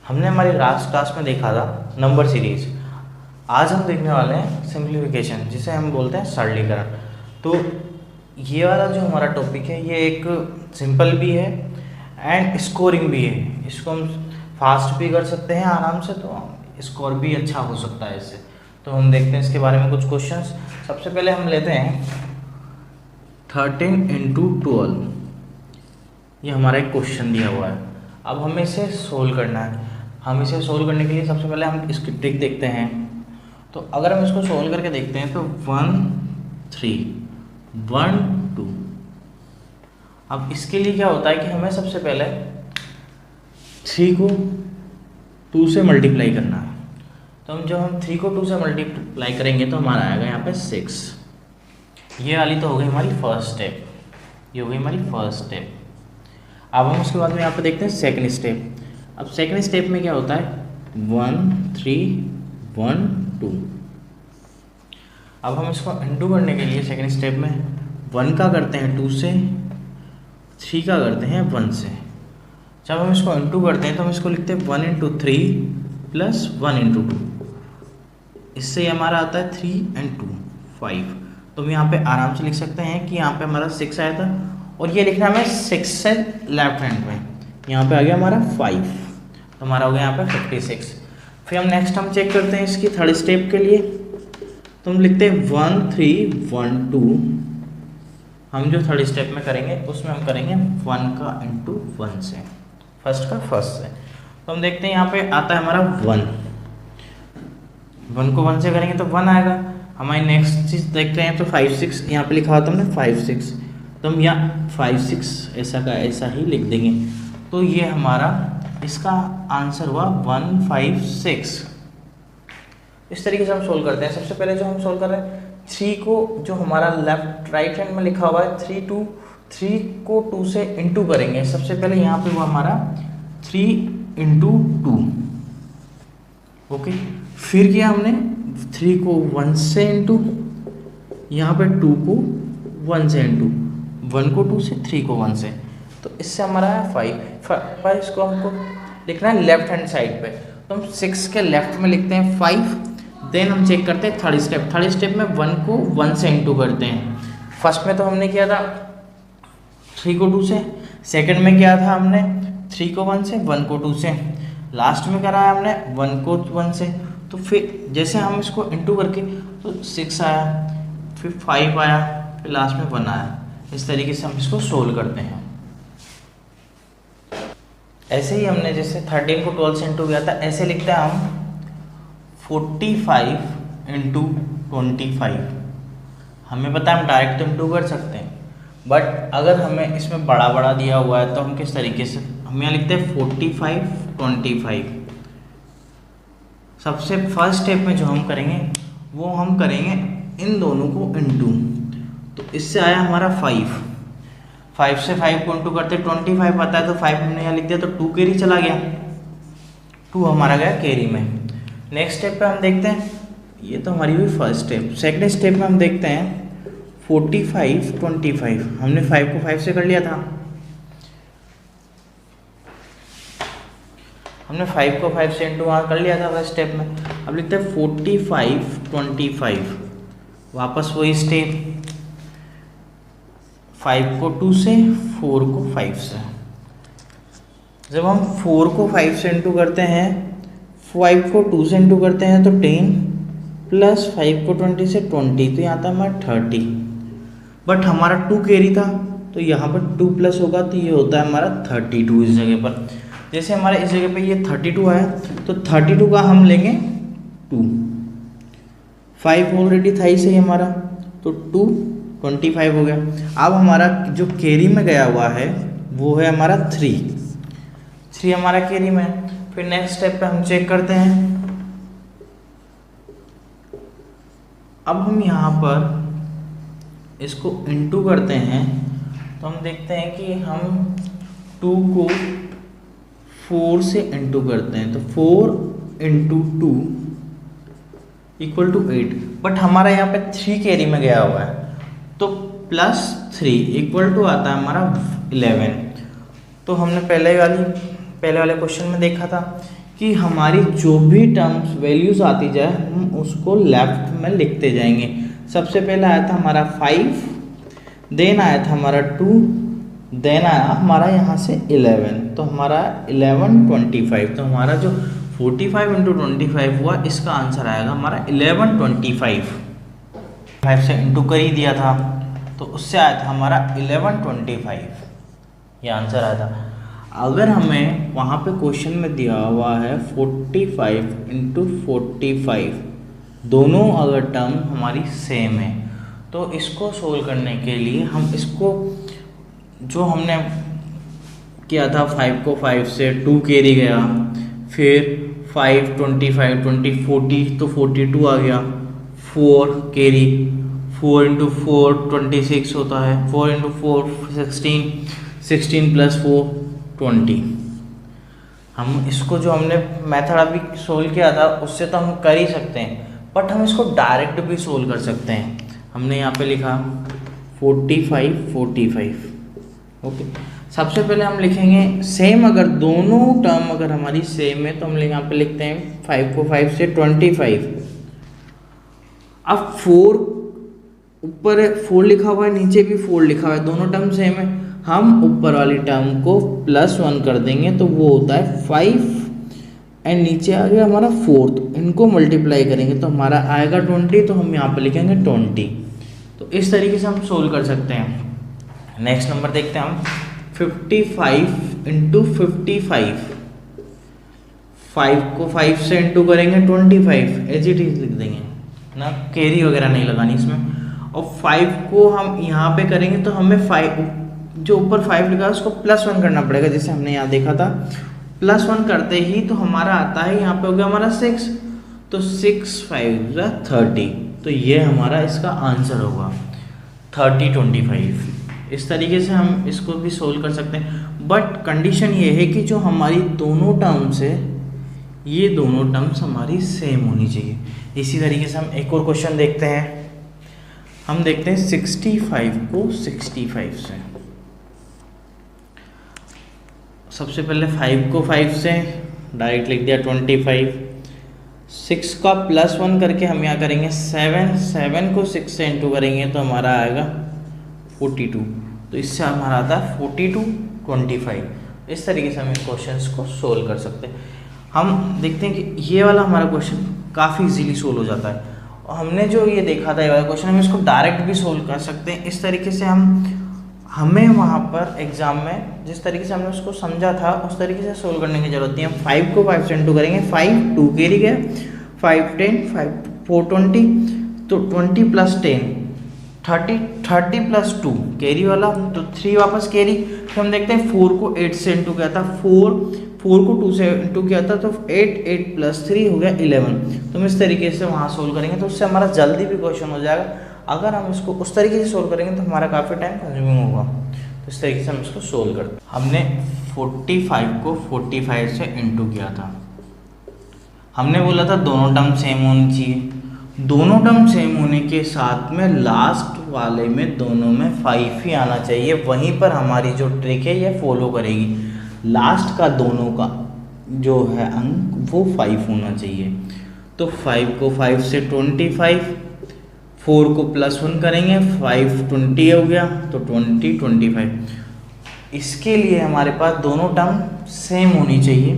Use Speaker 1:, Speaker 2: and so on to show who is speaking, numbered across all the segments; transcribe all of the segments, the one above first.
Speaker 1: हमने हमारी last class में देखा था नंबर सीरीज। आज हम देखने वाले हैं सिंप्लीफिकेशन, जिसे हम बोलते हैं सरलीकरण। तो ये वाला जो हमारा टॉपिक है ये एक सिंपल भी है एंड स्कोरिंग भी है। इसको हम फास्ट भी कर सकते हैं आराम से, तो स्कोर भी अच्छा हो सकता है इससे। तो हम देखते हैं इसके बारे में कुछ क्वेश्चंस। सबसे पहले हम लेते हैं 13 × 12। ये हमारा एक क्वेश्चन दिया हुआ है। अब हमें इसे सोल्व करना है। हम इसे सोल्व करने के लिए सबसे पहले हम इसकी ट्रिक देखते हैं। तो अगर हम इसको सोल्व करके देखते हैं तो 1 3 1 2। अब इसके लिए क्या होता है कि हमें सबसे पहले 3 को 2 से मल्टीप्लाई करना है। तो हम 3 को 2 से मल्टीप्लाई करेंगे तो हमारा आएगा यहाँ पे 6। ये वाली तो हो गई हमारी फर्स्ट स्टेप, ये हो गई हमारी फर्स्ट स्टेप। अब हम उसके बाद में यहाँ पे देखते हैं सेकंड स्टेप। अब सेकंड स्टेप में क्या होता है 1 3 1 2। अब हम इसको इंटू करने के लिए सेकंड स्टेप में 1 का करते हैं 2 से, 3 का करते हैं 1 से। जब हम इसको इंटू करते हैं तो हम इसको लिखते हैं 1 × 3 + 1 × 2। इससे हमारा आता है 3 और 2 5। तो हम यहाँ पे आराम से लिख सकते हैं कि यहाँ पे हमारा 6 आया था, और ये लिखना हमें 6 से लेफ्ट हैंड में। यहाँ पे आ गया हमारा 5, तो हमारा हो गया यहाँ पे 56। फिर हम नेक्स्ट हम चेक करते हैं इसकी थर्ड स्टेप के लिए। तो हम लिखते हैं 1 3 1 2। हम जो थर्ड स्टेप में करेंगे उसमें हम करेंगे 1 का इंटू 1 से, फर्स्ट का फर्स्ट से। तो हम देखते हैं यहाँ पे आता है हमारा 1 को 1 से करेंगे तो 1 आएगा। हमारी नेक्स्ट चीज़ देखते हैं तो 5 6 यहाँ पे लिखा हुआ था हमने 5 6। तो हम यहाँ 5 6 ऐसा का ऐसा ही लिख देंगे। तो ये हमारा इसका आंसर हुआ 156। इस तरीके से हम सोल्व करते हैं। सबसे पहले जो हम सोल्व कर रहे हैं 3 को, जो हमारा लेफ्ट राइट हैंड में लिखा हुआ है 3 को 2 से इंटू करेंगे। सबसे पहले यहाँ पे हुआ हमारा 3 × 2। ओके, फिर किया हमने 3 को 1 से इंटू, यहाँ पे 2 को 1 से इंटू, 1 को 2 से, 3 को 1 से। तो इससे हमारा है 5। इसको हमको लिखना है लेफ्ट हैंड साइड पे। तो हम 6 के लेफ्ट में लिखते हैं 5। देन हम चेक करते हैं थर्ड स्टेप। थर्ड स्टेप में 1 को 1 से इंटू करते हैं। फर्स्ट में तो हमने किया था 3 को 2 से, सेकंड में किया था हमने 3 को 1 से, 1 को 2 से, लास्ट में करा है हमने 1 को 1 से। तो फिर जैसे हम इसको इंटू करके तो 6 आया, फिर 5 आया, फिर लास्ट में 1 आया। इस तरीके से हम इसको सोल्व करते हैं। ऐसे ही हमने जैसे 13 को 12 से इंटू किया था, ऐसे लिखते हैं हम 45 × 25। हमें पता है हम डायरेक्ट इंटू कर सकते हैं, बट अगर हमें इसमें बड़ा बड़ा दिया हुआ है तो हम किस तरीके से, हम यहाँ लिखते हैं 45 25। सबसे फर्स्ट स्टेप में जो हम करेंगे वो हम करेंगे इन दोनों को इंटू। तो इससे आया हमारा 5 से 5 को इंटू करते 25 आता है, तो 5 हमने यहाँ लिख दिया, तो 2 कैरी चला गया, 2 हमारा गया कैरी में। नेक्स्ट स्टेप पे हम देखते हैं, ये तो हमारी हुई फर्स्ट स्टेप। सेकंड स्टेप में हम देखते हैं 45 25। हमने 5 को 5 से कर लिया था, हमने 5 को 5 से इंटू वहाँ कर लिया था फर्स्ट स्टेप में। अब लिखते हैं 45 25। वापस वही स्टेप, 5 को 2 से, 4 को 5 से। जब हम 4 को 5 से इंटू करते हैं, 5 को 2 से इंटू करते हैं तो 10 प्लस 5 को 20 से 20, तो यहाँ था हमारा 30। बट हमारा 2 कैरी था, तो यहाँ पर 2 प्लस होगा, तो ये होता है हमारा 32 इस जगह पर। जैसे हमारा इस जगह पे ये 32 आया, तो 32 का हम लेंगे 2। 5 ऑलरेडी था ही सही हमारा, तो 2 25 हो गया। अब हमारा जो कैरी में गया हुआ है वो है हमारा 3 हमारा कैरी में। फिर नेक्स्ट स्टेप पे हम चेक करते हैं। अब हम यहाँ पर इसको इंटू करते हैं, तो हम देखते हैं कि हम 2 को 4 से इंटू करते हैं, तो 4 × 2 = 8। बट हमारा यहाँ पे 3 कैरी में गया हुआ है, तो +3 = आता है हमारा 11। तो हमने पहले वाले क्वेश्चन में देखा था कि हमारी जो भी टर्म्स वैल्यूज़ आती जाए हम उसको लेफ्ट में लिखते जाएंगे। सबसे पहले आया था हमारा 5, देन आया था हमारा 2, देन आया हमारा यहाँ से 11, तो हमारा 11 25, तो हमारा जो 45 इंटू 25 हुआ इसका आंसर आएगा हमारा 1125। 5 से इंटू कर ही दिया था तो उससे आया था हमारा 1125, ये आंसर आया था। अगर हमें वहाँ पे क्वेश्चन में दिया हुआ है 45 इंटू 45, दोनों अगर टर्म हमारी सेम है तो इसको सोल्व करने के लिए हम इसको जो हमने किया था 5 को 5 से 2 कैरी गया, फिर 5 25 20 40 तो 42 आ गया, 4 कैरी, 4 इंटू 4 26 होता है, 4 इंटू 4 16, 16 प्लस 4 20। हम इसको जो हमने मेथड अभी सोल्व किया था उससे तो हम कर ही सकते हैं, बट हम इसको डायरेक्ट भी सोल्व कर सकते हैं। हमने यहाँ पे लिखा 45 45, ओके। सबसे पहले हम लिखेंगे सेम, अगर दोनों टर्म अगर हमारी सेम है तो हम यहाँ पे लिखते हैं 5 को 5 से 25। अब 4 ऊपर 4 लिखा हुआ है, नीचे भी 4 लिखा हुआ है, दोनों टर्म सेम है। हम ऊपर वाली टर्म को +1 कर देंगे तो वो होता है 5 एंड नीचे आ गया हमारा 4, तो इनको मल्टीप्लाई करेंगे तो हमारा आएगा 20, तो हम यहाँ पे लिखेंगे 20। तो इस तरीके से हम सोल्व कर सकते हैं। नेक्स्ट नंबर देखते हैं हम 55 इंटू 55। 5 को 5 से इंटू करेंगे 25, एज इट इज लिख देंगे ना, कैरी वगैरह नहीं लगानी इसमें। और 5 को हम यहाँ पे करेंगे तो हमें 5 जो ऊपर 5 लिखा है उसको +1 करना पड़ेगा, जैसे हमने यहाँ देखा था। +1 करते ही तो हमारा आता है यहाँ पे हो गया हमारा 6, तो 6 5 30, तो ये हमारा इसका आंसर होगा 30 25। इस तरीके से हम इसको भी सोल्व कर सकते हैं, बट कंडीशन ये है कि जो हमारी दोनों टर्म्स है ये दोनों टर्म्स हमारी सेम होनी चाहिए। इसी तरीके से हम एक और क्वेश्चन देखते हैं। हम देखते हैं 65 को 65 से। सबसे पहले 5 को 5 से डायरेक्ट लिख दिया 25, 6 का +1 करके हम यहाँ करेंगे 7, 7 को 6 से इंटू करेंगे तो हमारा आएगा 42, तो इससे हमारा आता है 42 25। इस तरीके से हम इन क्वेश्चंस को सोल्व कर सकते हैं। हम देखते हैं कि ये वाला हमारा क्वेश्चन काफ़ी इजीली सोल्व हो जाता है, और हमने जो ये देखा था ये वाला क्वेश्चन हम इसको डायरेक्ट भी सोल्व कर सकते हैं। इस तरीके से हमें वहाँ पर एग्जाम में जिस तरीके से हमने उसको समझा था उस तरीके से सोल्व करने की जरूरत नहीं है। 5 को 5 से इंटू करेंगे, 5 2 कैरी गया, 5 10 5 4 20, तो 20 + 10 30, 30 + 2 कैरी वाला, तो 3 वापस कैरी। फिर हम देखते हैं 4 को 8 से इंटू किया था, 4 को 2 से इंटू किया था, तो 8 + 3 हो गया 11। तो हम इस तरीके से वहाँ सोल्व करेंगे तो उससे हमारा जल्दी भी क्वेश्चन हो जाएगा। अगर हम इसको उस तरीके से सोल्व करेंगे तो हमारा काफ़ी टाइम कंज्यूमिंग होगा। तो इस तरीके से हम इसको सोल्व करते हैं। हमने 45 को 45 से इंटू किया था। हमने बोला था दोनों टर्म सेम होनी चाहिए, दोनों टर्म सेम होने के साथ में लास्ट वाले में दोनों में 5 ही आना चाहिए। वहीं पर हमारी जो ट्रिक है ये फॉलो करेगी, लास्ट का दोनों का जो है अंक वो 5 होना चाहिए। तो 5 को 5 से 25, 4 को +1 करेंगे, 5 20 हो गया, तो 20 25। इसके लिए हमारे पास दोनों टर्म सेम होनी चाहिए,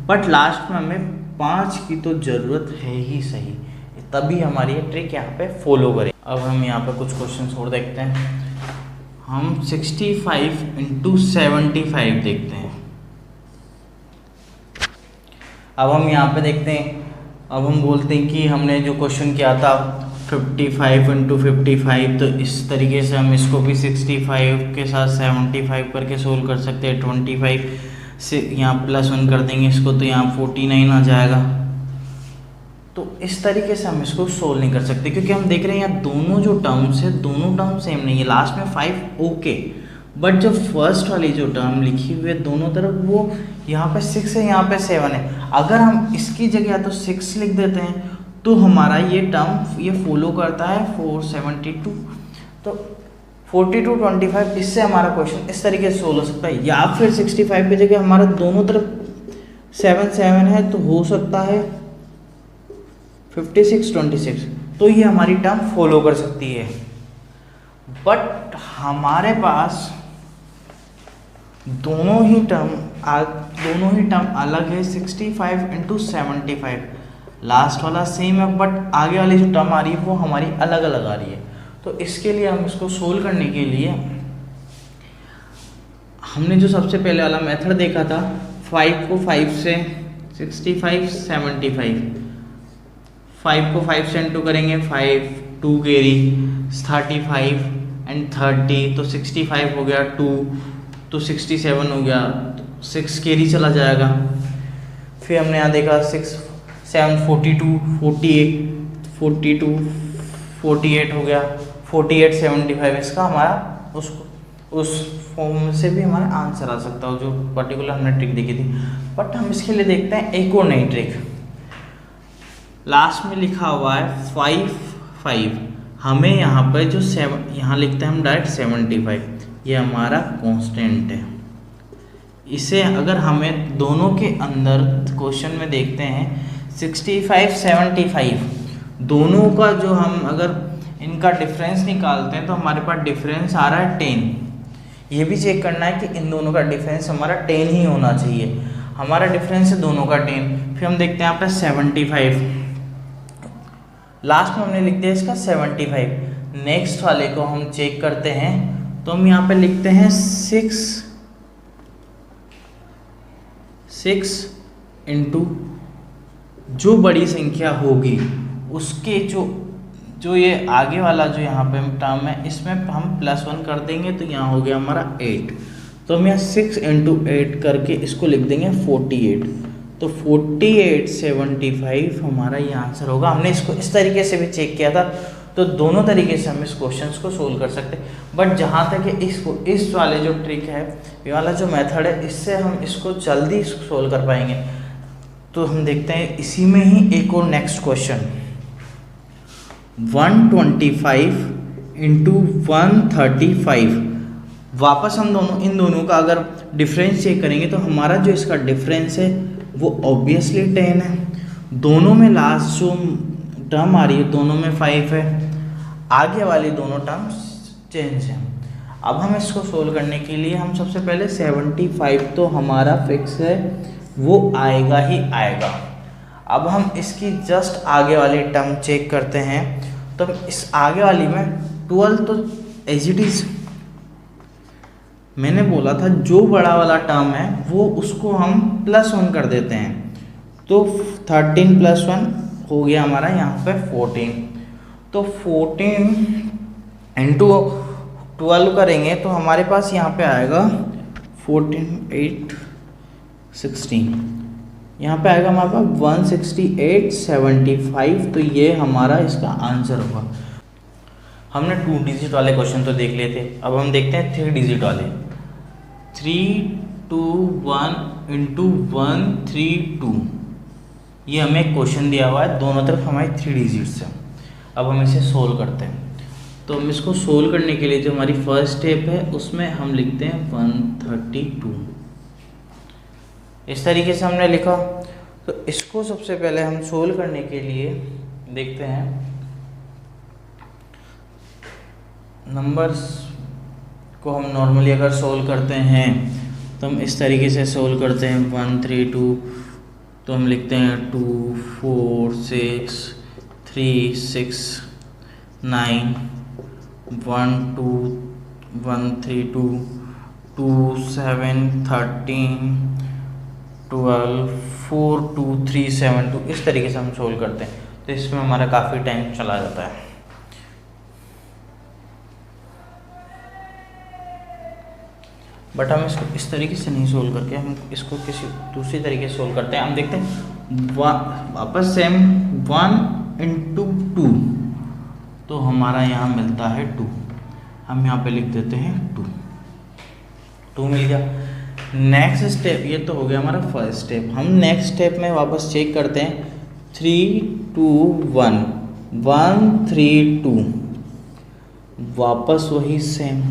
Speaker 1: बट लास्ट में हमें 5 की तो ज़रूरत है ही सही, तभी हमारी ये ट्रिक यहाँ पे फॉलो करें। अब हम यहाँ पे कुछ क्वेश्चन और देखते हैं। हम 65 इंटू 75 देखते हैं। अब हम यहाँ पे देखते हैं, अब हम बोलते हैं कि हमने जो क्वेश्चन किया था 55 इंटू 55, तो इस तरीके से हम इसको भी 65 के साथ 75 करके सोल्व कर सकते हैं। 25 से यहाँ +1 कर देंगे इसको, तो यहाँ 49 आ जाएगा। तो इस तरीके से हम इसको सोल्व नहीं कर सकते, क्योंकि हम देख रहे हैं यहाँ दोनों जो टर्म्स है दोनों टर्म सेम नहीं है। लास्ट में 5 ओके, बट जो फर्स्ट वाली जो टर्म लिखी हुई है दोनों तरफ वो यहाँ पे 6 है, यहाँ पे 7 है। अगर हम इसकी जगह तो 6 लिख देते हैं तो हमारा ये टर्म ये फॉलो करता है 472, तो 42 25। इससे हमारा क्वेश्चन इस तरीके से सोल्व हो सकता है। या फिर 65 की जगह हमारा दोनों तरफ 7 7 है तो हो सकता है 56 26, तो ये हमारी टर्म फॉलो कर सकती है। बट हमारे पास दोनों ही टर्म अलग है। 65 इंटू 75, लास्ट वाला सेम है बट आगे वाली जो टर्म आ रही है वो हमारी अलग अलग आ रही है। तो इसके लिए हम इसको सोल्व करने के लिए हमने जो सबसे पहले वाला मेथड देखा था, 5 को 5 से 65 75, 5 को 5 से इंटू करेंगे, 5 2 कैरी 35 एंड 30, तो 65 हो गया 2, तो 67 हो गया, 6 कैरी चला जाएगा। फिर हमने यहाँ देखा 6 7 42 48 हो गया, 48 75, इसका हमारा उस फॉर्म से भी हमारा आंसर आ सकता है जो पर्टिकुलर हमने ट्रिक देखी थी। बट हम इसके लिए देखते हैं एक और नई ट्रिक। लास्ट में लिखा हुआ है 5 5, हमें यहाँ पर जो यहाँ लिखते हैं हम डायरेक्ट 75, ये हमारा कांस्टेंट है। इसे अगर हमें दोनों के अंदर क्वेश्चन में देखते हैं 65 75, दोनों का जो हम अगर इनका डिफरेंस निकालते हैं तो हमारे पास डिफरेंस आ रहा है 10। ये भी चेक करना है कि इन दोनों का डिफरेंस हमारा 10 ही होना चाहिए। हमारा डिफरेंस है दोनों का 10। फिर हम देखते हैं यहाँ पे 75, लास्ट में हमने लिख दिया इसका 75। नेक्स्ट वाले को हम चेक करते हैं तो हम यहाँ पे लिखते हैं 6 इंटू जो बड़ी संख्या होगी उसके जो ये आगे वाला जो यहाँ पे टर्म है इसमें हम +1 कर देंगे तो यहाँ हो गया हमारा 8। तो हम यहाँ 6 इंटू 8 करके इसको लिख देंगे 48। तो 48 75 हमारा ये आंसर होगा। हमने इसको इस तरीके से भी चेक किया था, तो दोनों तरीके से हम इस क्वेश्चन को सोल्व कर सकते हैं। बट जहाँ तक है इस वाले जो ट्रिक है, ये वाला जो मेथड है, इससे हम इसको जल्दी सोल्व कर पाएंगे। तो हम देखते हैं इसी में ही एक और नेक्स्ट क्वेश्चन, 125 इंटू 135। वापस हम इन दोनों का अगर डिफरेंस चेक करेंगे तो हमारा जो इसका डिफरेंस है वो ऑब्वियसली 10 है। दोनों में लास्ट जो टर्म आ रही है दोनों में 5 है, आगे वाली दोनों टर्म्स चेंज है। अब हम इसको सोल्व करने के लिए हम सबसे पहले 75 तो हमारा फिक्स है, वो आएगा ही आएगा। अब हम इसकी जस्ट आगे वाली टर्म चेक करते हैं। तो इस आगे वाली में 12 तो एज इट इज मैंने बोला था जो बड़ा वाला टर्म है वो उसको हम +1 कर देते हैं। तो 13 + 1 हो गया हमारा यहाँ पे 14। तो 14 इंटू 12 करेंगे तो हमारे पास यहाँ पे आएगा 14 8 16, यहाँ पे आएगा हमारे पास 168 75। तो ये हमारा इसका आंसर होगा। हमने 2 डिजिट वाले क्वेश्चन तो देख लिए थे, अब हम देखते हैं 3 डिजिट वाले। 3 2 1 इंटू 1 3 2, ये हमें एक क्वेश्चन दिया हुआ है, दोनों तरफ हमारी 3 डिजिट्स हैं। अब हम इसे सोल्व करते हैं। तो हम इसको सोल्व करने के लिए जो हमारी फर्स्ट स्टेप है उसमें हम लिखते हैं 132। इस तरीके से हमने लिखा। तो इसको सबसे पहले हम सोल्व करने के लिए देखते हैं नंबर्स को। हम नॉर्मली अगर सोल्व करते हैं तो हम इस तरीके से सोल्व करते हैं 1 3 2। तो हम लिखते हैं 2 4 6 3 6 9 1 2 1 3 2 2 7 13 12 4 2 3 7 2। इस तरीके से हम सोल्व करते हैं। तो इसमें हमारा काफ़ी टाइम चला जाता है। बट हम इसको इस तरीके से नहीं सोल्व करके हम इसको किसी दूसरी तरीके से सोल्व करते हैं। हम देखते हैं वापस सेम 1 इंटू 2, तो हमारा यहाँ मिलता है 2। हम यहाँ पे लिख देते हैं 2 मिल गया। नेक्स्ट स्टेप, ये तो हो गया हमारा फर्स्ट स्टेप। हम नेक्स्ट स्टेप में वापस चेक करते हैं 3 2 1 1 3 2। वापस वही सेम,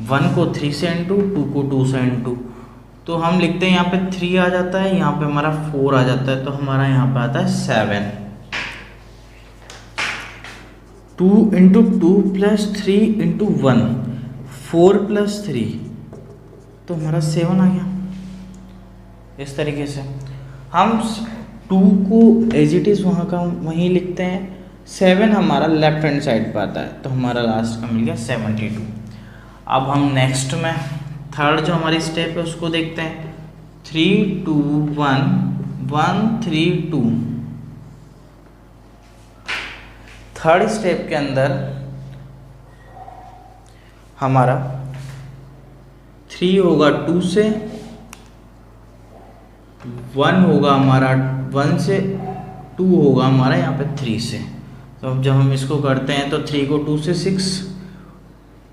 Speaker 1: 1 को 3 से इंटू, 2 को 2 से इंटू। तो हम लिखते हैं यहाँ पे 3 आ जाता है, यहाँ पे हमारा 4 आ जाता है, तो हमारा यहाँ पे आता है 7। 2 इंटू 2 प्लस 3 इंटू 1, 4 प्लस 3, तो हमारा 7 आ गया। इस तरीके से हम 2 को एज इट इज़ वहाँ का वहीं लिखते हैं, 7 हमारा लेफ्ट हैंड साइड पर आता है, तो हमारा लास्ट का मिल गया 72। अब हम नेक्स्ट में थर्ड जो हमारी स्टेप है उसको देखते हैं। 3 2 1 1 3 2। थर्ड स्टेप के अंदर हमारा 3 होगा 2 से, 1 होगा हमारा 1 से, 2 होगा हमारा यहाँ पे 3 से। तो अब जब हम इसको करते हैं तो 3 को 2 से 6,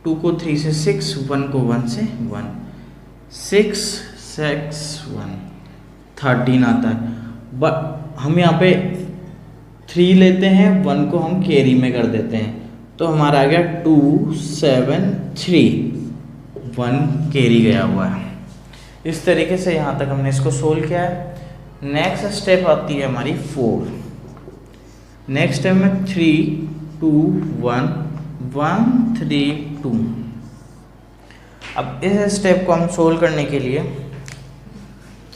Speaker 1: 2 को 3 से 6, 1 को 1 से 1, 6 6 1 13 आता है। बट हम यहाँ पे 3 लेते हैं, 1 को हम कैरी में कर देते हैं, तो हमारा आ गया 2 7 3, 1 कैरी गया हुआ है। इस तरीके से यहाँ तक हमने इसको सोल्व किया है। नेक्स्ट स्टेप आती है हमारी 4। नेक्स्ट स्टेप में 3 2 1 1 3 2। अब इस स्टेप को हम सोल्व करने के लिए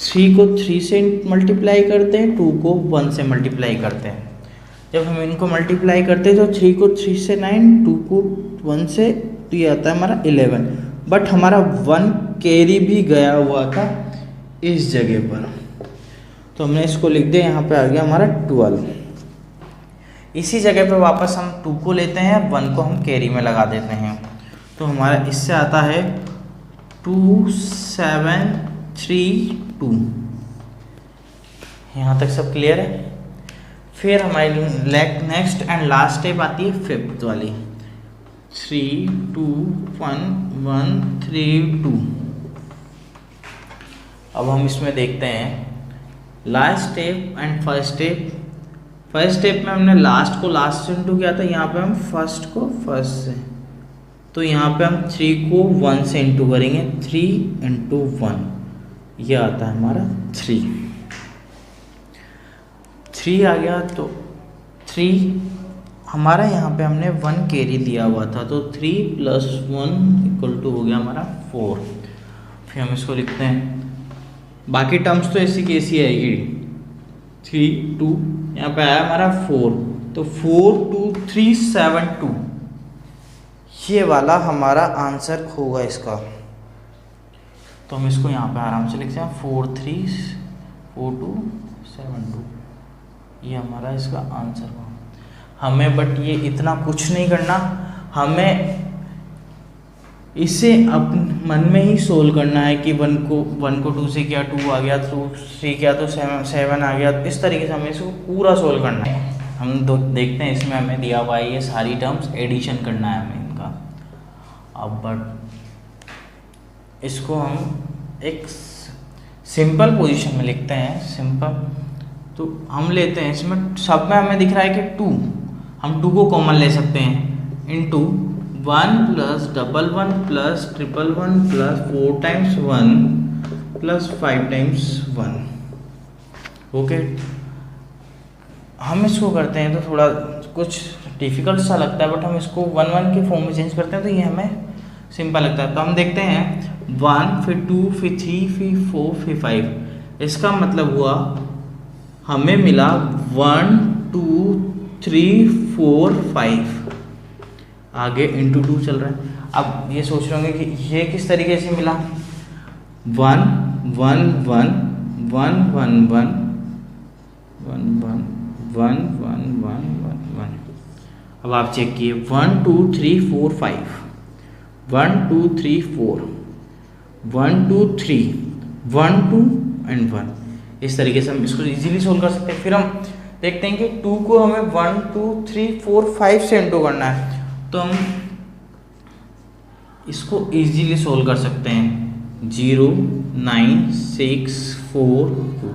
Speaker 1: 3 को 3 से मल्टीप्लाई करते हैं, 2 को 1 से मल्टीप्लाई करते हैं। जब हम इनको मल्टीप्लाई करते हैं तो 3 को 3 से 9, 2 को 1 से, तो ये आता है हमारा 11। बट हमारा 1 कैरी भी गया हुआ था इस जगह पर, तो हमने इसको लिख दिया, यहाँ पे आ गया हमारा 12। इसी जगह पे वापस हम 2 को लेते हैं, 1 को हम कैरी में लगा देते हैं, तो हमारा इससे आता है 2 7 3 2। यहाँ तक सब क्लियर है। फिर हमारी नेक्स्ट एंड लास्ट स्टेप आती है 5th वाली। 3 2 1 1 3 2। अब हम इसमें देखते हैं last step and first step. First step में हमने लास्ट को लास्ट से इंटू किया था, यहाँ पे हम फर्स्ट को फर्स्ट से, तो यहाँ पे हम 3 को 1 से इंटू करेंगे, 3 इंटू 1, ये आता है हमारा 3 आ गया। तो 3 हमारा यहाँ पे हमने 1 कैरी दिया हुआ था, तो 3 + 1 इक्वल टू हो गया हमारा 4। फिर हम इसको लिखते हैं, बाकी टर्म्स तो ऐसी की ऐसी आएगी। 3 2 यहाँ पे आया हमारा 4, तो 4 2 3 7 2, ये वाला हमारा आंसर होगा इसका। तो हम इसको यहाँ पे आराम से लिखते हैं 4 3 4 2 7 2, ये हमारा इसका आंसर हुआ। हमें बट ये इतना कुछ नहीं करना, हमें इसे अपन मन में ही सोल्व करना है कि 1 को 2 से किया 2 आ गया, 2 3 किया तो 7 आ गया। इस तरीके से हमें इसको पूरा सोल्व करना है। हम देखते हैं इसमें हमें दिया हुआ है ये सारी टर्म्स, एडिशन करना है हमें इनका। अब बट इसको हम एक सिंपल पोजीशन में लिखते हैं, सिंपल। तो हम लेते हैं, इसमें सब में हमें दिख रहा है कि 2, हम 2 को कॉमन ले सकते हैं, इंटू 1 + 1 1 + 1 1 1 + 4 टाइम्स 1 + 5 टाइम्स 1। ओके, हम इसको करते हैं तो थोड़ा कुछ डिफिकल्ट सा लगता है, बट हम इसको 1 1 के फॉर्म में चेंज करते हैं तो ये हमें सिंपल लगता है। तो हम देखते हैं 1 फिर 2 फिर 3 फिर 4 फिर 5। इसका मतलब हुआ हमें मिला 1 2 3 4 5, आगे इंटू 2 चल रहा है। अब ये सोच रहे होंगे कि ये किस तरीके से मिला। 1 1 1 1 1 1 1 1 1 1 1 1 1। अब आप चेक किए 1 2 3 4 5, 1 2 3 4, 1 2 3 1 2 एंड 1। इस तरीके से हम इसको इजीली सोल्व कर सकते हैं। फिर हम देखते हैं कि 2 को हमें 1 2 3 4 5 से इंटू करना है, तो हम इसको इजीली सोल्व कर सकते हैं। 0 9 6 4 2।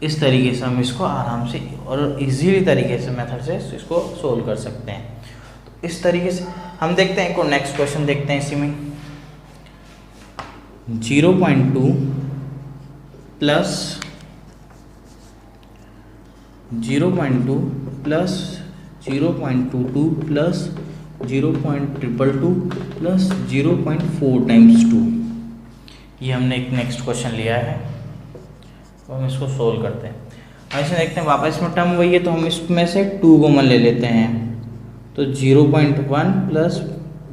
Speaker 1: इस तरीके से हम इसको आराम से और इजीली तरीके से मेथड से इसको सोल्व कर सकते हैं। तो इस तरीके से हम देखते हैं, को नेक्स्ट क्वेश्चन देखते हैं इसी में। 0.2 plus 0.2 plus 0.22 plus 0.222 plus 0.4 times 2। ये हमने एक नेक्स्ट क्वेश्चन लिया है, तो हम इसको सोल्व करते हैं। हम इसमें देखते हैं वापस में टर्म वही है, तो हम इसमें से 2 कॉमन ले लेते हैं। तो 0.1 प्लस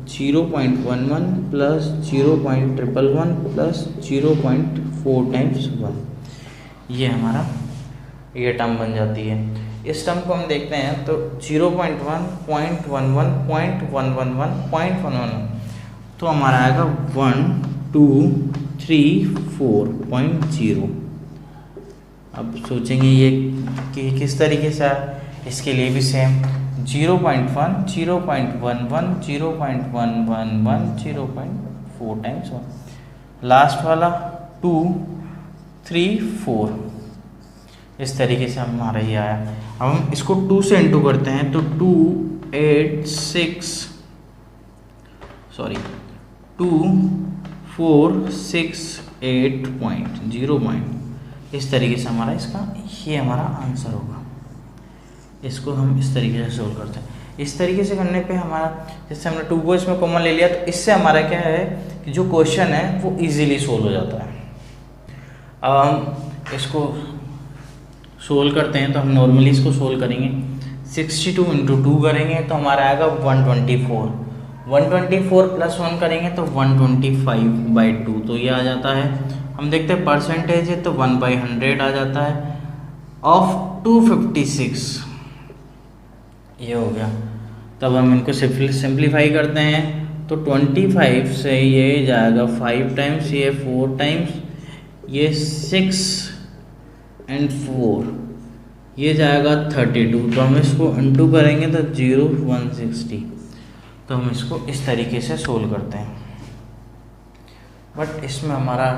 Speaker 1: 0.11 प्लस 0.111 प्लस 0.4 टाइम्स 1, ये हमारा ये टर्म बन जाती है। इस टर्म को हम देखते हैं तो 0.1, 0.11, 0.111, 0.111, तो हमारा आएगा 1 2 3 4.0। अब सोचेंगे ये कि किस तरीके से है, इसके लिए भी सेम 0.1, 0.11, 0.111, 0.4 टाइम्स 1, लास्ट वाला 2 3 4, इस तरीके से हमारा ये आया। अब हम इसको 2 से इंटू करते हैं तो 2 8 6 सॉरी 2 4 6 8.0, इस तरीके से हमारा इसका ये हमारा आंसर होगा। इसको हम इस तरीके से सोल्व करते हैं। इस तरीके से करने पे हमारा, जैसे हमने 2 को इसमें कॉमन ले लिया, तो इससे हमारा क्या है कि जो क्वेश्चन है वो इजीली सोल्व हो जाता है। अब हम इसको सोल्व करते हैं, तो हम नॉर्मली इसको सोल्व करेंगे। 62 इंटू 2 करेंगे तो हमारा आएगा 124, 124 प्लस 1 करेंगे तो 125/2, तो ये आ जाता है। हम देखते हैं परसेंटेज है तो 1/100 आ जाता है ऑफ 256, ये हो गया। तब हम इनको सिंप्लीफाई करते हैं तो 25 से ये जाएगा 5 टाइम्स, ये 4 टाइम्स, ये 6 एंड 4, ये जाएगा 32, तो हम इसको इंटू करेंगे तो 0 160, तो हम इसको इस तरीके से सोल्व करते हैं। बट इसमें हमारा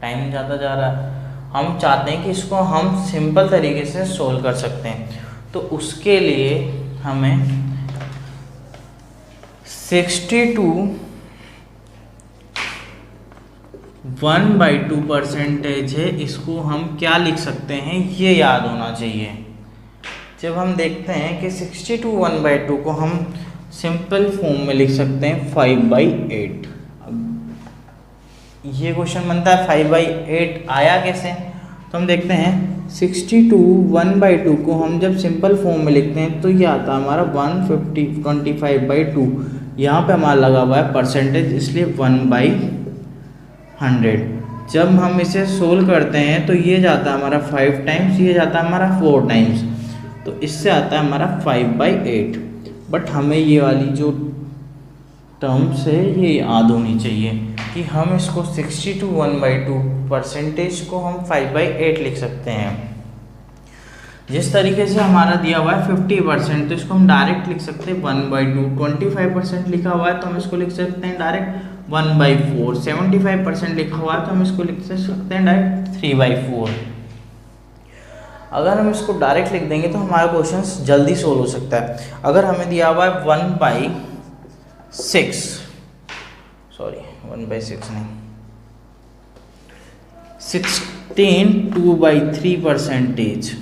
Speaker 1: टाइम ज़्यादा जा रहा है। हम चाहते हैं कि इसको हम सिंपल तरीके से सोल्व कर सकते हैं, तो उसके लिए हमें 62 1/2 परसेंटेज है, इसको हम क्या लिख सकते हैं ये याद होना चाहिए। जब हम देखते हैं कि 62 1/2 को हम सिंपल फॉर्म में लिख सकते हैं 5/8। अब ये क्वेश्चन बनता है 5/8 आया कैसे, तो हम देखते हैं 62 1/2 को हम जब सिंपल फॉर्म में लिखते हैं तो ये आता है हमारा 125/2। यहाँ पे हमारा लगा हुआ है परसेंटेज, इसलिए 1/100। जब हम इसे सोल्व करते हैं तो ये जाता है हमारा 5 टाइम्स, ये जाता है हमारा 4 टाइम्स, तो इससे आता है हमारा 5/8। बट हमें ये वाली जो टर्म्स है ये याद होनी चाहिए कि हम इसको 62 1/2 परसेंटेज को हम 5/8 लिख सकते हैं। जिस तरीके से हमारा दिया हुआ है 50%, तो इसको हम डायरेक्ट लिख सकते हैं 1/2। 25% लिखा हुआ है तो हम इसको लिख सकते हैं डायरेक्ट 1/4। 75% लिखा हुआ है तो हम इसको लिख सकते हैं डायरेक्ट 3/4। अगर हम इसको डायरेक्ट लिख देंगे तो हमारा क्वेश्चन जल्दी सोल्व हो सकता है। अगर हमें दिया हुआ है 1/6 नहीं, 16 2/3 परसेंटेज,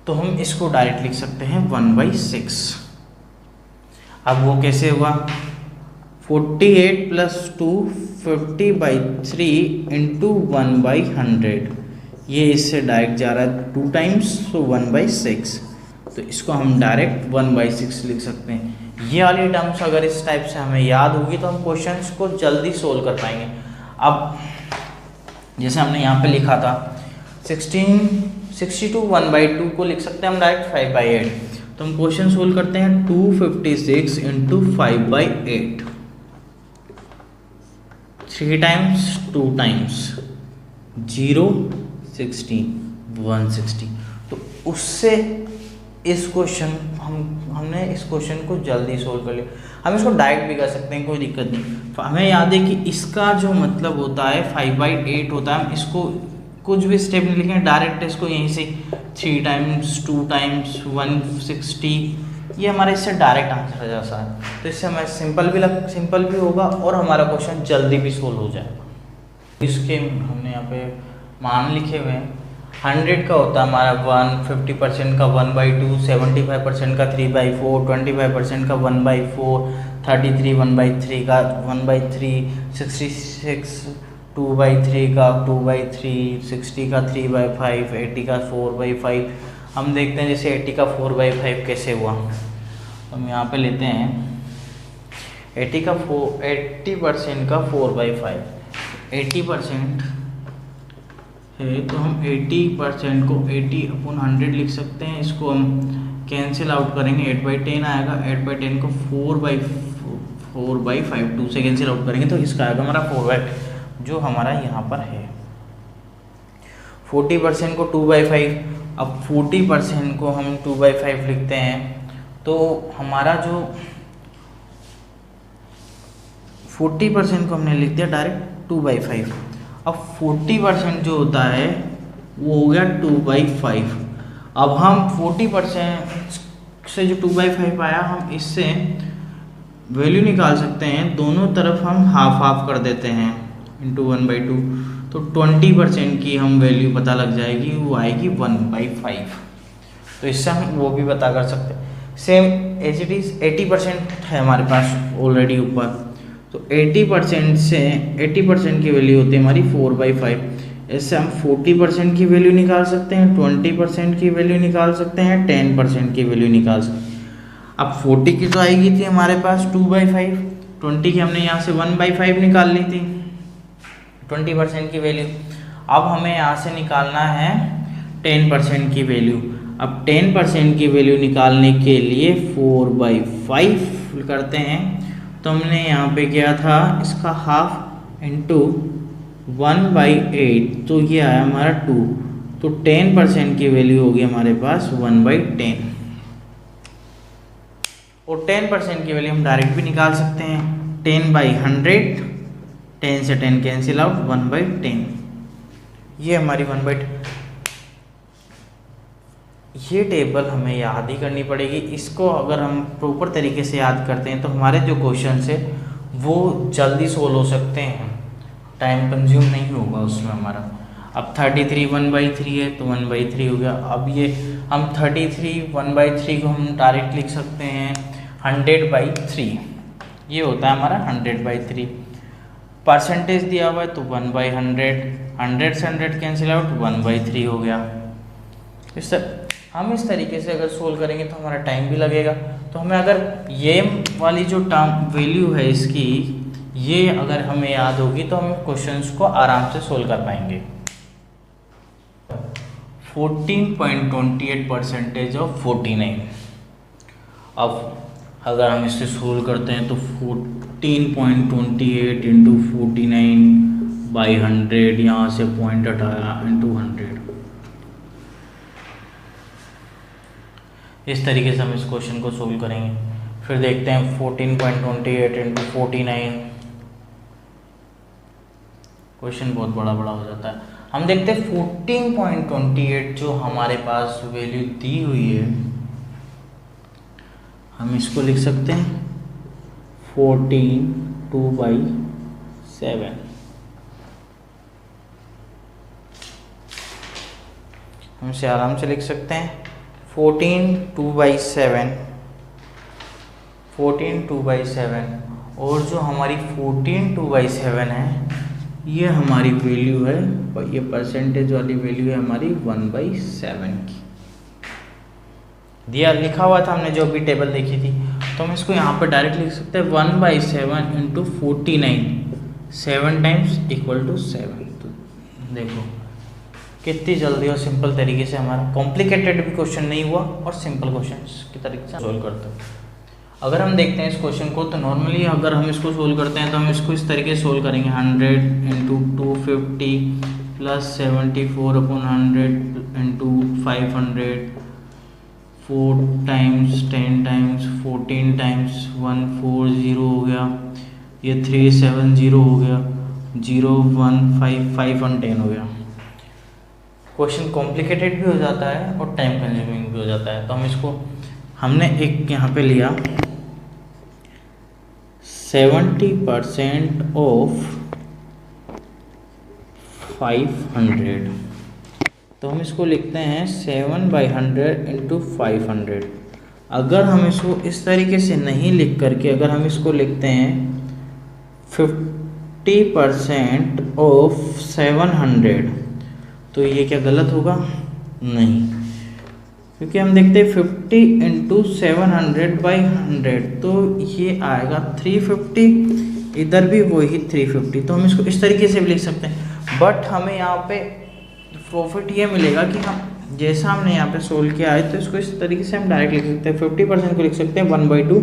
Speaker 1: तो हम इसको डायरेक्ट लिख सकते हैं 1/6। अब वो कैसे हुआ, 48 + 2 50/3 इंटू 1/100, ये इससे डायरेक्ट जा रहा है 2 टाइम्स, तो 1/6, तो इसको हम डायरेक्ट 1/6 लिख सकते हैं। ये वाली टर्म्स अगर इस टाइप से हमें याद होगी तो हम क्वेश्चंस को जल्दी सोल्व कर पाएंगे। अब जैसे हमने यहाँ पे लिखा था 62 1/2 को लिख सकते हैं हम डायरेक्ट 5/8, तो हम क्वेश्चन सोल्व करते हैं 256 इंटू 5/8, 3 टाइम्स 2 टाइम्स 0 60 160, तो उससे इस क्वेश्चन हमने इस क्वेश्चन को जल्दी सोल्व कर लिया। हम इसको डायरेक्ट भी कर सकते हैं, कोई दिक्कत नहीं। हमें याद है कि इसका जो मतलब होता है 5/8 होता है। हम इसको कुछ भी स्टेप नहीं लिखेंगे, डायरेक्ट इसको यहीं से 3 टाइम्स 2 टाइम्स 160 ये हमारा इससे डायरेक्ट आंसर आ जाता है। तो इससे हमें सिंपल भी होगा और हमारा क्वेश्चन जल्दी भी सोल्व हो जाएगा। इसके हमने यहाँ पे मान लिखे हुए हैं। 100 का होता है हमारा 1, 50% का 1/2, 75% का 3/4, 25% का 1/4, 33 1/3 का 1/3, 66 2/3 का 2/3, 60 का 3/5, 80 का 4/5। हम देखते हैं जैसे 80 का 4/5 कैसे हुआ। हम यहाँ पे लेते हैं 80% का 4/5, 80% है तो हम 80% को 80/100 लिख सकते हैं। इसको हम कैंसिल आउट करेंगे, 8/10 आएगा। 8/10 को 4/5 2 से कैंसिल आउट करेंगे तो इसका आएगा हमारा 4/5 जो हमारा यहाँ पर है। 40% को 2/5, अब 40% को हम 2/5 लिखते हैं तो हमारा जो 40% को हमने लिख दिया डायरेक्ट 2/5। अब 40% जो होता है वो हो गया 2/5। अब हम 40% से जो 2/5 आया हम इससे वैल्यू निकाल सकते हैं। दोनों तरफ हम हाफ हाफ कर देते हैं इंटू 1/2 तो 20% की हम वैल्यू पता लग जाएगी, वो आएगी 1/5। तो इससे हम वो भी पता कर सकते हैं। सेम एज इट इज़ 80% है हमारे पास ऑलरेडी ऊपर, तो 80% की वैल्यू होती है हमारी 4/5। इससे हम 40% की वैल्यू निकाल सकते हैं, 20% की वैल्यू निकाल सकते हैं, 10% की वैल्यू निकाल सकते हैं। अब 40 की तो आएगी थी हमारे पास 2/5, 20 की हमने यहाँ से 1/5 निकाल ली थी 20% की वैल्यू। अब हमें यहाँ से निकालना है 10% की वैल्यू। अब 10% की वैल्यू निकालने के लिए 4/5 करते हैं तो हमने यहाँ पे किया था इसका हाफ इंटू 1/8 तो ये आया हमारा 2। तो 10% की वैल्यू होगी हमारे पास 1/10 और 10% की वैल्यू हम डायरेक्ट भी निकाल सकते हैं 10/100, 10 से 10 कैंसिल आउट 1/10। ये हमारी 1/10। ये टेबल हमें याद ही करनी पड़ेगी। इसको अगर हम प्रॉपर तरीके से याद करते हैं तो हमारे जो क्वेश्चन है वो जल्दी सोल्व हो सकते हैं, टाइम कंज्यूम नहीं होगा उसमें हमारा। अब 33 1/3 है तो 1/3 हो गया। अब ये हम 33 1/3 को हम डायरेक्ट लिख सकते हैं 100/3। ये होता है हमारा 100/3। परसेंटेज दिया हुआ है तो 1/100, 100 से 100 कैंसिल आउट 1/3 हो गया। हम इस तरीके से अगर सोल्व करेंगे तो हमारा टाइम भी लगेगा। तो हमें अगर ये वाली जो टर्म वैल्यू है इसकी, ये अगर हमें याद होगी तो हम क्वेश्चंस को आराम से सोल्व कर पाएंगे। 14.28% ऑफ 49। अब अगर हम इसे सोल्व करते हैं तो 14.28 इंटू 49/100, यहाँ से पॉइंट हटाया इंटू 100। इस तरीके से हम इस क्वेश्चन को सोल्व करेंगे। फिर देखते हैं 14.28 इंटू 49। क्वेश्चन बहुत बड़ा हो जाता है। हम देखते हैं 14.28 जो हमारे पास वैल्यू दी हुई है, हम इसको लिख सकते हैं 14 2/7। हम इसे आराम से लिख सकते हैं 14 2/7, 14 2/7। और जो हमारी 14 2/7 है ये हमारी वैल्यू है, और ये परसेंटेज वाली वैल्यू है हमारी 1/7 की। दिया लिखा हुआ था हमने जो भी टेबल देखी थी, तो हम इसको यहाँ पर डायरेक्ट लिख सकते हैं 1/7 इंटू 49, 7 टाइम्स इक्वल टू 7। तो देखो कितनी जल्दी और सिंपल तरीके से हमारा कॉम्प्लिकेटेड भी क्वेश्चन नहीं हुआ और सिंपल क्वेश्चन की तरीके से सोल्व करते हैं। अगर हम देखते हैं इस क्वेश्चन को तो नॉर्मली अगर हम इसको सोल्व करते हैं तो हम इसको इस तरीके से सोल्व करेंगे 100 into 250 plus 74/100 into 500, 4 times 10 times 14 times 140 हो गया, ये 370 हो गया, 0 1 5 5 और 10 हो गया। क्वेश्चन कॉम्प्लिकेटेड भी हो जाता है और टाइम कंज्यूमिंग भी हो जाता है। तो हम इसको हमने एक यहाँ पे लिया 70% ऑफ 500, तो हम इसको लिखते हैं 7/100 इंटू 500। अगर हम इसको इस तरीके से नहीं लिख करके अगर हम इसको लिखते हैं 50% ऑफ 700, तो ये क्या गलत होगा? नहीं, क्योंकि हम देखते हैं 50 इंटू 700/100, तो ये आएगा 350, इधर भी वही 350। तो हम इसको इस तरीके से भी लिख सकते हैं, बट हमें यहाँ पे प्रॉफिट ये मिलेगा कि हम जैसा हमने यहाँ पे सोल्व किया है, तो इसको इस तरीके से हम डायरेक्ट लिख सकते हैं। 50% को लिख सकते हैं 1/2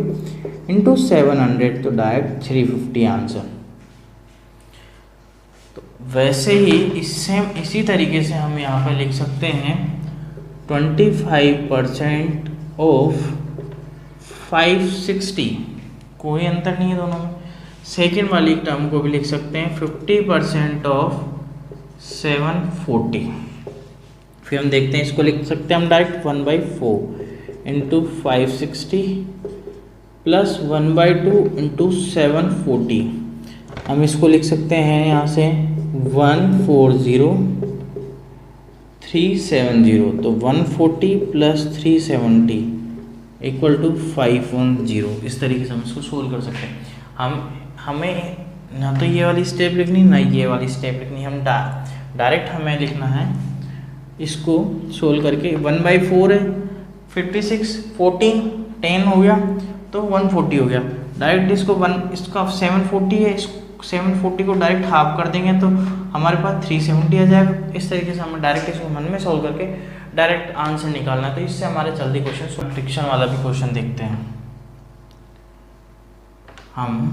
Speaker 1: इंटू 700, तो डायरेक्ट 350 आंसर। तो वैसे ही इसी तरीके से हम यहाँ पे लिख सकते हैं 25% ऑफ 560, कोई अंतर नहीं है दोनों में। सेकेंड वाली टर्म को भी लिख सकते हैं 50% ऑफ 740। फिर हम देखते हैं, इसको लिख सकते हैं हम डायरेक्ट 1/4 इंटू 560 प्लस 1/2 इंटू 740। हम इसको लिख सकते हैं यहाँ से 140,370, तो 140 प्लस 370 इक्वल टू 510। इस तरीके से हम इसको सोल्व कर सकते हैं। हमें ना तो ये वाली स्टेप लिखनी ना ये वाली स्टेप लिखनी, हम डायरेक्ट हमें लिखना है इसको सोल्व करके। 1/4 है, 56, 14, 10 हो गया तो 140 हो गया। डायरेक्ट इसका 740 है, 740 को डायरेक्ट हाफ कर देंगे तो हमारे पास 370 आ जाएगा। इस तरीके से हमें डायरेक्ट इसको मन में सोल्व करके डायरेक्ट आंसर निकालना है। तो इससे हमारे जल्दी क्वेश्चन, फ्रिक्शन वाला भी क्वेश्चन देखते हैं। हम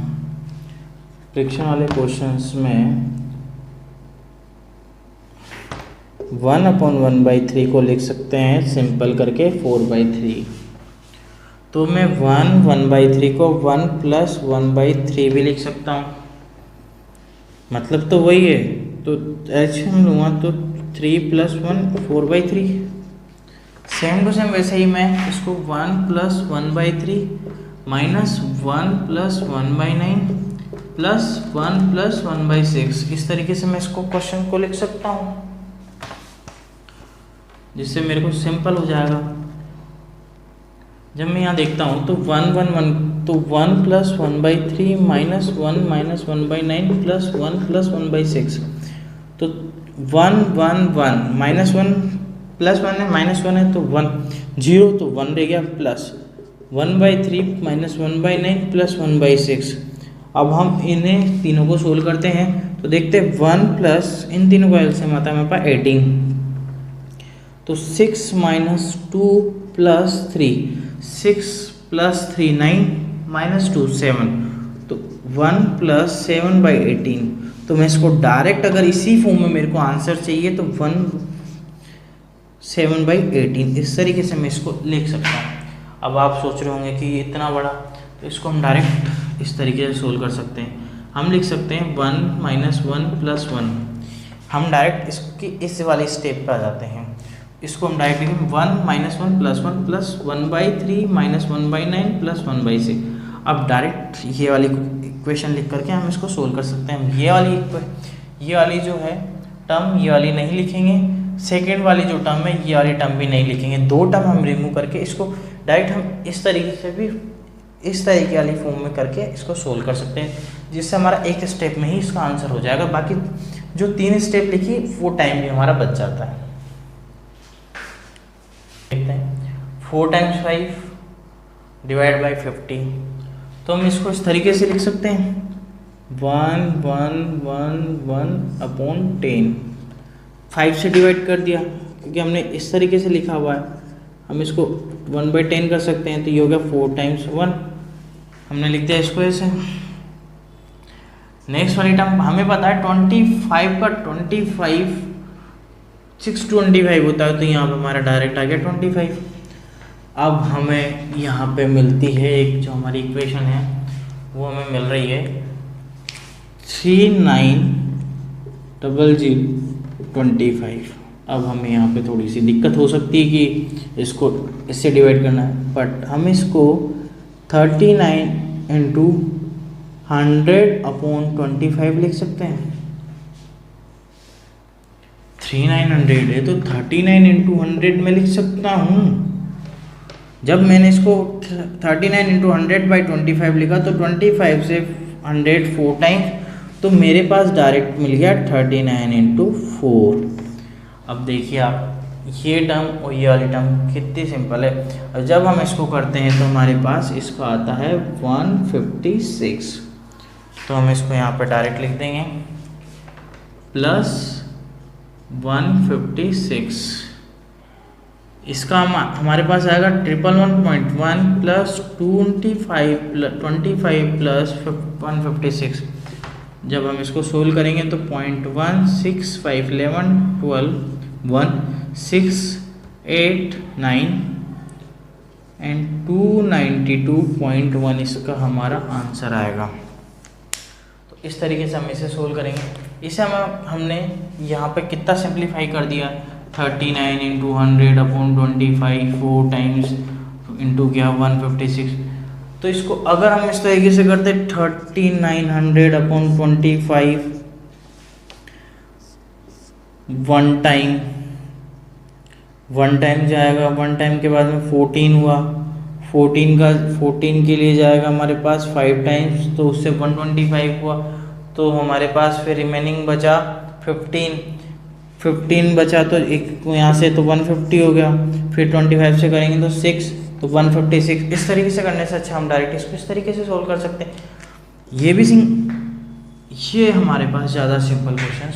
Speaker 1: फ्रिक्शन वाले क्वेश्चंस में 1/1/3 को लिख सकते हैं सिंपल करके 4/3। तो मैं 1/3 को 1 + 1/3 भी लिख सकता हूँ, मतलब तो वही है। तो एलसीएम लूँगा तो 3 + 1 4/3। सेम टू सेम वैसे ही मैं इसको 1 + 1/3 माइनस 1 + 1/9 प्लस 1 + 1/6, इस तरीके से मैं इसको क्वेश्चन को लिख सकता हूँ, जिससे मेरे को सिंपल हो जाएगा। जब मैं यहाँ देखता हूँ तो 1 1 1, तो 1 + 1/3 माइनस 1 - 1/9 प्लस 1 + 1/6, तो 1 1 1 -1 + 1 है, -1 है तो 1 0, तो 1 रह गया, प्लस 1/3 माइनस 1/9 प्लस 1/6। अब हम इन्हें तीनों को सोल्व करते हैं तो देखते हैं 1 प्लस इन तीनों का एलसीएम आता है हमारे पास 18, तो 6 - 2 + 3, 6 + 3 9 - 2 7, तो 1 + 7/18। तो मैं इसको डायरेक्ट अगर इसी फॉर्म में मेरे को आंसर चाहिए तो 1 7/18, इस तरीके से मैं इसको लिख सकता हूँ। अब आप सोच रहे होंगे कि इतना बड़ा, तो इसको हम डायरेक्ट इस तरीके से सोल्व कर सकते हैं। हम लिख सकते हैं 1 - 1 + 1। हम डायरेक्ट इसकी इस वाली स्टेप पे आ जाते हैं। इसको हम डायरेक्ट लिखेंगे 1 - 1 + 1 प्लस 1/3 माइनस 1/9 प्लस 1/6। अब डायरेक्ट ये वाली इक्वेशन लिख करके हम इसको सोल्व कर सकते हैं। ये वाली जो है टर्म, ये वाली नहीं लिखेंगे, सेकेंड वाली जो टर्म है ये वाली टर्म भी नहीं लिखेंगे। दो टर्म हम रिमूव करके इसको डायरेक्ट हम इस तरीके से भी इस तरीके वाली फॉर्म में करके इसको सोल्व कर सकते हैं, जिससे हमारा एक स्टेप में ही इसका आंसर हो जाएगा। बाकी जो 3 स्टेप लिखी वो टाइम भी हमारा बच जाता है। देखते हैं 4 × 5 / 50, तो हम इसको इस तरीके से लिख सकते हैं 1 1 1 1/10। 5 से डिवाइड कर दिया क्योंकि हमने इस तरीके से लिखा हुआ है, हम इसको 1/10 कर सकते हैं, तो ये हो गया 4 × 1, हमने लिख दिया इसको ऐसे। नेक्स्ट वाली टर्म हमें पता है 25 का 25 625 होता है, तो यहाँ पे हमारा डायरेक्ट आ गया 25। अब हमें यहाँ पे मिलती है एक जो हमारी इक्वेशन है वो हमें मिल रही है 390025। अब हमें यहाँ पे थोड़ी सी दिक्कत हो सकती है कि इसको इससे डिवाइड करना है, बट हम इसको 39 इंटू 100/25 लिख सकते हैं। 3900 है तो 39 इंटू 100 में लिख सकता हूँ। जब मैंने इसको 39 इंटू 100/25 लिखा तो 25 से 100 4 टाइम्स, तो मेरे पास डायरेक्ट मिल गया 39 इंटू 4। अब देखिए आप, ये टर्म और ये वाली टर्म कितनी सिंपल है, और जब हम इसको करते हैं तो हमारे पास इसका आता है 156। तो हम इसको यहाँ पर डायरेक्ट लिख देंगे प्लस 156। इसका हमारे पास आएगा 111.1 प्लस 25 प्लस 156। जब हम इसको सोल्व करेंगे तो 0.1 6 5 11 12 1 6 8 9 एंड 292.1 इसका हमारा आंसर आएगा। तो इस तरीके से हम इसे सोल्व करेंगे। इसे हमने यहाँ पे कितना सिंप्लीफाई कर दिया, 39 इंटू 100/25 4 टाइम्स इंटू क्या 156। तो इसको अगर हम इस तरीके से करते 3900/25 वन टाइम जाएगा, वन टाइम के बाद में 14 हुआ, 14 के लिए जाएगा हमारे पास 5 टाइम्स, तो उससे 125 हुआ। तो हमारे पास फिर रिमेनिंग बचा 15 बचा, तो एक यहाँ से तो 150 हो गया, फिर 25 से करेंगे तो 6, तो 156। इस तरीके से करने से अच्छा हम डायरेक्ट इसको इस तरीके से सोल्व कर सकते हैं। ये हमारे पास ज़्यादा सिंपल क्वेश्चन